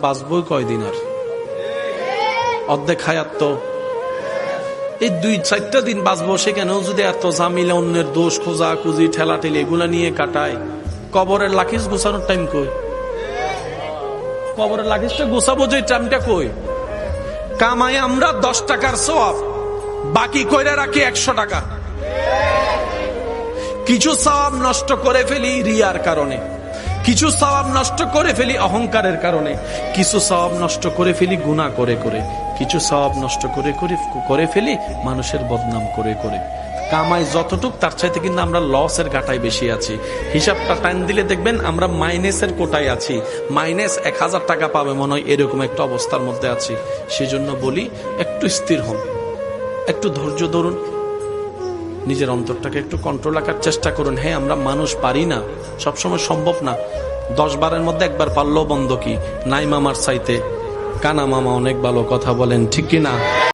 বাঁচবই কয়দিন আর? অর্ধেক হায়াত তো এই 2-4টা দিন বাঁচবো, সেখানেও যদি এত জামিলা, অন্যের দোষ খোঁজা খুঁজি, ঠেলা ঠেলি এগুলা নিয়ে কাটায়, কবরের লাকিজ গোছানোর টাইম কই? কবরের লাকিজটা গোছাবো যে টাইমটা কই? কামাই আমরা 10 টাকার সওয়াব, বাকি কইরা রাখি 100 টাকা। কিছু সওয়াব নষ্ট করে ফেলি রিয়ার কারণে, কিছু সওয়াব নষ্ট করে ফেলি অহংকারের কারণে, কিছু সওয়াব নষ্ট করে ফেলি গুনাহ করে করে, কিছু সওয়াব নষ্ট করে ফেলি মানুষের বদনাম করে করে। কামাই যতটুক তার চাইতে কিন্তু আমরা লসের ঘাটায় বেশি আছি। হিসাবটা টাইম দিলে দেখবেন আমরা মাইনাসের কোটায় আছি, মাইনাস 1000 টাকা পাবে মনে হয়, এরকম একটা অবস্থার মধ্যে আছি। সেজন্য বলি একটু স্থির হন, একটু ধৈর্য ধরুন, নিজের অন্তরটাকে একটু কন্ট্রোল রাখার চেষ্টা করুন। হ্যাঁ, আমরা মানুষ, পারি না, সবসময় সম্ভব না। 10 বারের মধ্যে একবার পারলেও বন্ধ কি নাই মামার চাইতে কানা মামা অনেক ভালো, কথা বলেন ঠিক কিনা?